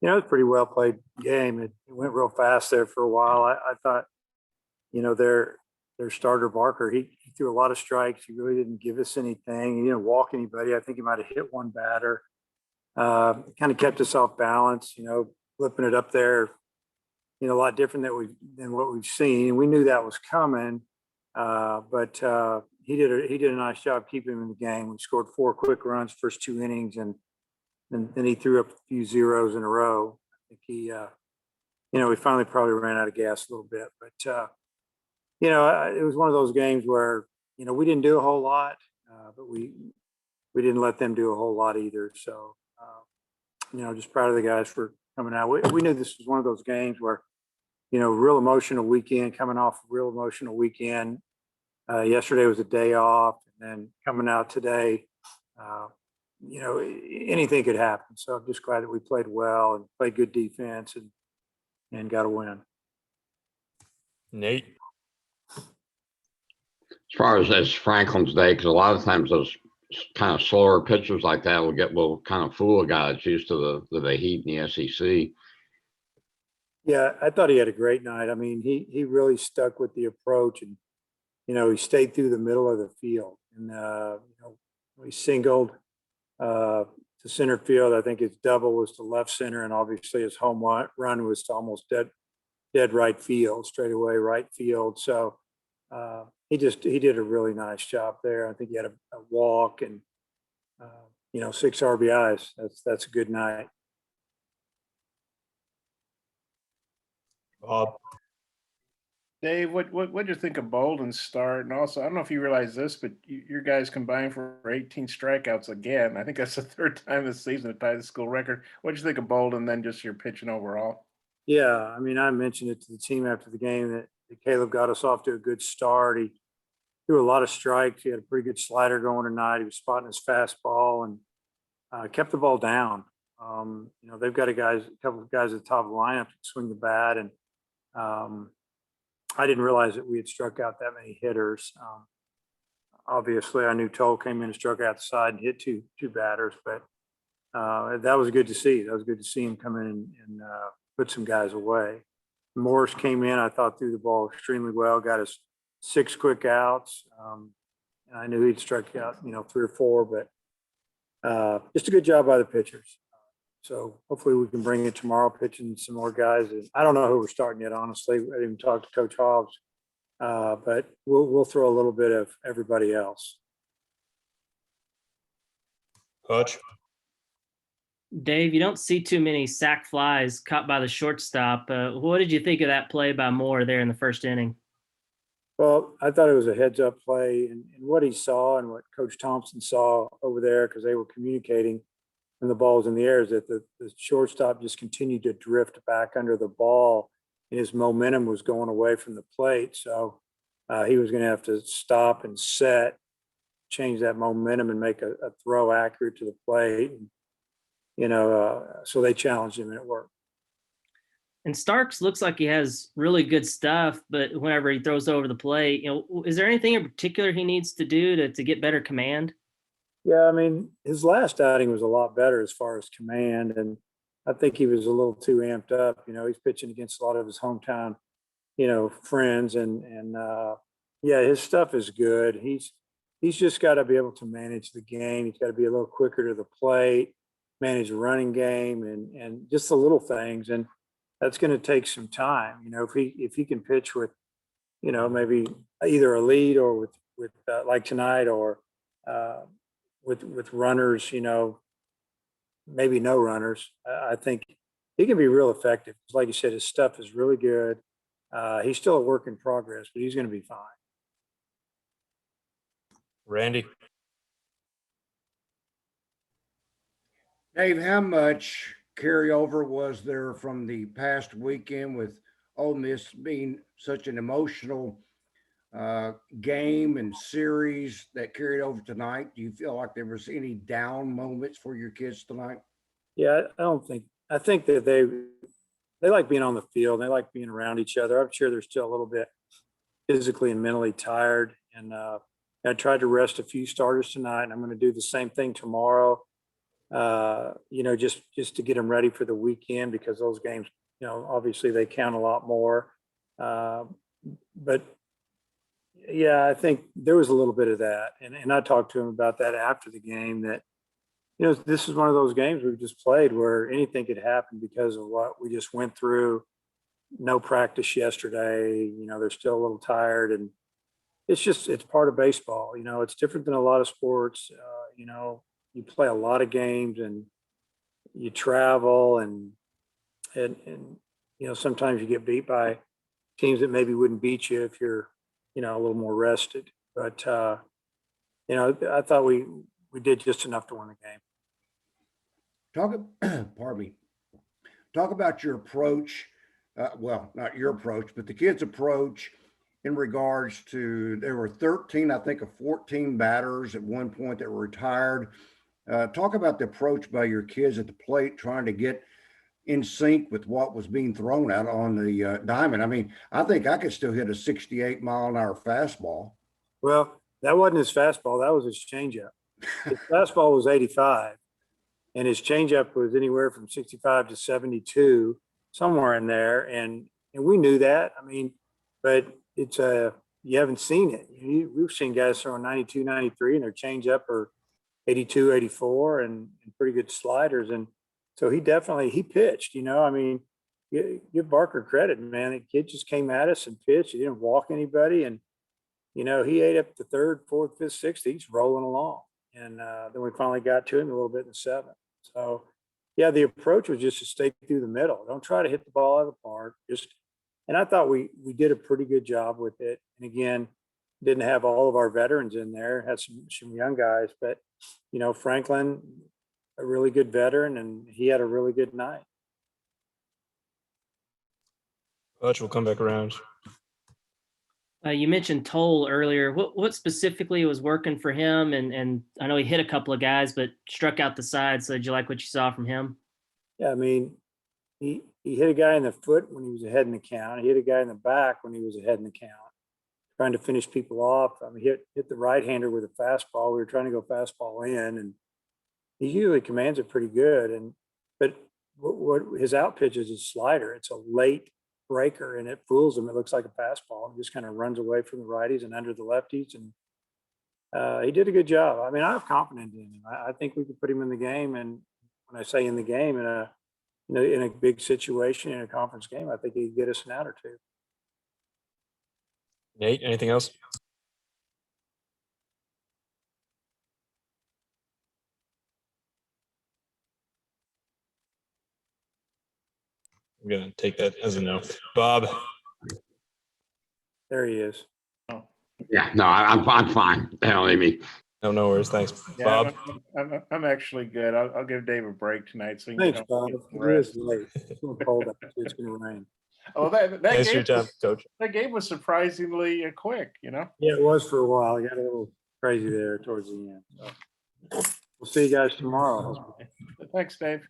It was a pretty well played game. It went real fast there for a while. I thought, their starter Barker, he threw a lot of strikes. He really didn't give us anything. He didn't walk anybody. I think he might have hit one batter. Kind of kept us off balance, flipping it up there, a lot different than what we've seen. We knew that was coming, but he did a nice job keeping him in the game. We scored 4 quick runs first 2 innings, and then he threw up a few zeros in a row. I think we finally probably ran out of gas a little bit, but it was one of those games where we didn't do a whole lot, but we didn't let them do a whole lot either. So just proud of the guys for coming out. We knew this was one of those games where real emotional weekend, coming off a real emotional weekend. Yesterday was a day off, and then coming out today, anything could happen. So I'm just glad that we played well and played good defense and got a win. Nate? As far as Franklin's day, because a lot of times those kind of slower pitchers like that will kind of fool a guy that's used to the heat in the SEC. Yeah, I thought he had a great night. I mean, he really stuck with the approach, and he stayed through the middle of the field, and he singled to center field. I think his double was to left center, and obviously his home run was to almost dead right field, straightaway right field. So he did a really nice job there. I think he had a walk and 6 RBIs. That's a good night. Dave, what did you think of Bolden's start? And also, I don't know if you realize this, but your guys combined for 18 strikeouts again. I think that's the 3rd time this season to tie the school record. What did you think of Bolden, then just your pitching overall? Yeah, I mean, I mentioned it to the team after the game that Caleb got us off to a good start. He threw a lot of strikes. He had a pretty good slider going tonight. He was spotting his fastball and kept the ball down. They've got a couple of guys at the top of the lineup to swing the bat, and I didn't realize that we had struck out that many hitters. Obviously, I knew Toll came in and struck out the side and hit two batters, but that was good to see. That was good to see him come in and put some guys away. Morris came in, I thought, threw the ball extremely well, got us 6 quick outs. I knew he'd struck out, 3 or 4, but just a good job by the pitchers. So hopefully we can bring it tomorrow, pitching some more guys. I don't know who we're starting yet, honestly. I didn't even talk to Coach Hobbs, but we'll throw a little bit of everybody else. Hutch? Dave, you don't see too many sac flies caught by the shortstop. What did you think of that play by Moore there in the 1st inning? Well, I thought it was a heads-up play, and what he saw and what Coach Thompson saw over there, because they were communicating when the ball was in the air, is that the shortstop just continued to drift back under the ball, and his momentum was going away from the plate. So he was going to have to stop and set, change that momentum, and make a throw accurate to the plate. And, so they challenged him, and it worked. And Starks looks like he has really good stuff, but whenever he throws over the plate, is there anything in particular he needs to do to get better command? Yeah, I mean, his last outing was a lot better as far as command, and I think he was a little too amped up. He's pitching against a lot of his hometown, friends, and yeah, his stuff is good. He's just got to be able to manage the game. He's got to be a little quicker to the plate, manage the running game, and just the little things. And that's going to take some time. If he can pitch with, maybe either a lead or with like tonight, or with runners, maybe no runners, I think he can be real effective. Like you said, his stuff is really good. He's still a work in progress, but he's going to be fine. Randy? Dave, how much carryover was there from the past weekend with Ole Miss being such an emotional game and series that carried over tonight? Do you feel like there was any down moments for your kids tonight? Yeah, I think that they like being on the field. They like being around each other. I'm sure they're still a little bit physically and mentally tired. And I tried to rest a few starters tonight, and I'm going to do the same thing tomorrow. just to get them ready for the weekend, because those games, obviously they count a lot more. But yeah, I think there was a little bit of that. And I talked to him about that after the game, that, this is one of those games we've just played where anything could happen because of what we just went through. No practice yesterday, they're still a little tired, and it's part of baseball. It's different than a lot of sports. You play a lot of games and you travel and sometimes you get beat by teams that maybe wouldn't beat you if you're, a little more rested. But, I thought we did just enough to win the game. Pardon me. Talk about your approach. Well, not your approach, but the kids' approach in regards to, there were 13, I think, of 14 batters at one point that were retired. Talk about the approach by your kids at the plate, trying to get in sync with what was being thrown out on the diamond. I mean, I think I could still hit a 68-mile-an-hour fastball. Well, that wasn't his fastball. That was his changeup. His fastball was 85, and his changeup was anywhere from 65 to 72, somewhere in there. And we knew that. I mean, but it's you haven't seen it. We've seen guys throwing 92, 93, and their changeup are 82, 84, and pretty good sliders. And so he pitched. I mean, give Barker credit, man. The kid just came at us and pitched. He didn't walk anybody, and he ate up the third, fourth, fifth, sixth. He's rolling along, and then we finally got to him a little bit in the seventh. So, yeah, the approach was just to stay through the middle. Don't try to hit the ball out of the park. And I thought we did a pretty good job with it. And again, didn't have all of our veterans in there. Had some young guys, but Franklin, a really good veteran, and he had a really good night. Hutch will come back around. You mentioned Toll earlier. What specifically was working for him? And I know he hit a couple of guys, but struck out the side. So did you like what you saw from him? Yeah, I mean, he hit a guy in the foot when he was ahead in the count. He hit a guy in the back when he was ahead in the count, trying to finish people off. I mean, hit the right-hander with a fastball. We were trying to go fastball in, and he usually commands it pretty good. But what his out pitch is his slider. It's a late breaker, and it fools him. It looks like a fastball. He just kind of runs away from the righties and under the lefties, and he did a good job. I mean, I have confidence in him. I think we could put him in the game, and when I say in the game, in a big situation, in a conference game, I think he could get us an out or two. Nate, anything else? I'm gonna take that as a no. Bob. There he is. Yeah, no, I'm fine. Hell, Amy. No worries. Thanks, Yeah, Bob. I'm actually good. I'll give Dave a break tonight. So Thanks, Bob. get some It is rest. late. It's a little cold out. It's going to rain. Oh, that Thanks for your game, time, Coach. that game was surprisingly quick. Yeah, it was for a while. It got a little crazy there towards the end. So we'll see you guys tomorrow. Thanks, Dave.